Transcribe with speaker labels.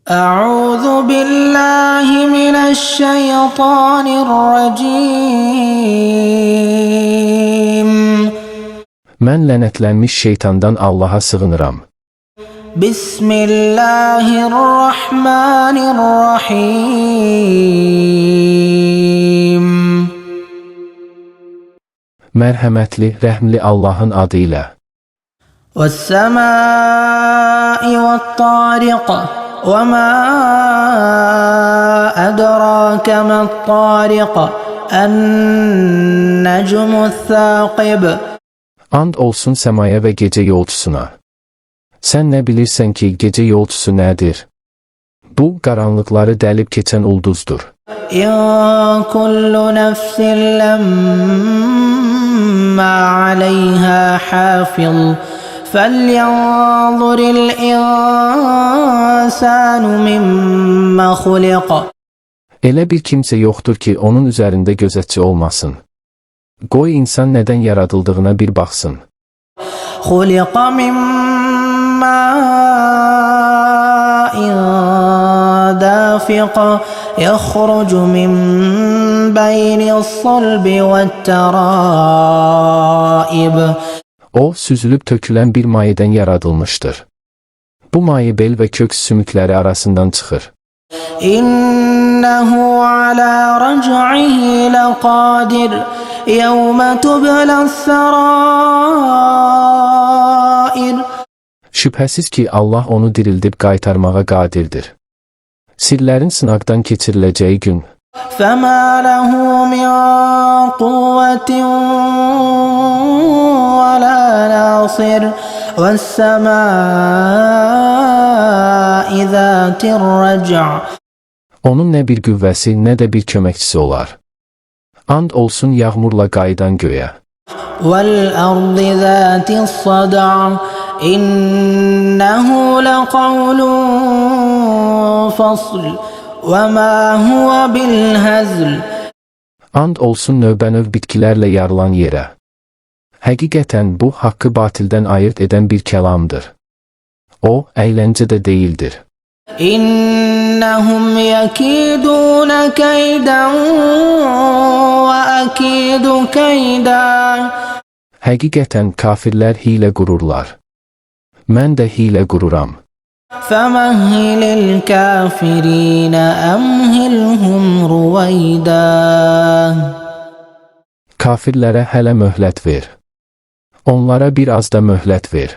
Speaker 1: أعوذ بالله من الشيطان الرجيم.
Speaker 2: Mən lənətlənmiş şeytandan Allaha sığınıram.
Speaker 1: Bismillahirrahmanirrahim.
Speaker 2: Mərhəmətli, rəhmli Allahın adı ilə.
Speaker 1: وَالسَّمَاءِ وَالطَّارِقِ وَمَا أَدْرَاكَ مَا الطَّارِقُ النَّجْمُ الثَّاقِبُ.
Speaker 2: And olsun səmaya və gecə yolçusuna. Sən nə bilirsən ki, gecə yolçusu nədir? Bu, qaranlıqları dəlib keçən ulduzdur.
Speaker 1: إِن كُلُّ نَفْسٍ لَّمَّا عَلَيْهَا حَافِظٌ فَلْيَنظُرِ الْإِنسَانُ مِمَّ خُلِقَ.
Speaker 2: Elə bir kimsə yoxdur ki, onun üzərində gözətçi olmasın. Qoy insan nədən yaradıldığına bir baxsın.
Speaker 1: خُلِقَ مِن مَّاءٍ دَافِقٍ يَخْرُجُ مِن بَيْنِ الصَّلْبِ وَالتَّرَائِبِ.
Speaker 2: O, süzülüb tökülən bir mayədən yaradılmışdır. Bu maye bel və kök sümükləri arasından çıxır.
Speaker 1: İnnehu ala rac'ihi laqadir yevme tubla's-sarair.
Speaker 2: Şübhəsiz ki, Allah onu dirildib qaytarmağa qadirdir. Sirlərin sınaqdan keçiriləcəyi gün.
Speaker 1: فَمَا لَهُ مِنْ قُوَّةٍ وَلَا نَاصِرٍ وَالسَّمَاءِ ذَاتِ الرَّجْعِ.
Speaker 2: Onun nə bir qüvvəsi, nə də bir köməkçisi olar. And olsun yağmurla qayıdan göyə.
Speaker 1: وَالْأَرْضِ ذَاتِ الصَّدْعِ إِنَّهُ لَقَوْلٌ فَصْلٌ وَمَا هُوَ بِالْهَزْلِ.
Speaker 2: And olsun növbənöv bitkilərlə yarılan yerə. Həqiqətən bu, haqqı batildən ayırt edən bir kəlamdır. O, əyləncə də deyildir.
Speaker 1: İnnəhum yəkidunə keydən və əkidu keydən.
Speaker 2: Həqiqətən kafirlər hilə qururlar. Mən də hilə qururam.
Speaker 1: فَمَهِّلِ الْكَافِرِينَ أَمْهِلْهُمْ رُوَيْدًا.
Speaker 2: Kafirlərə hələ möhlət ver. Onlara bir az da möhlət ver.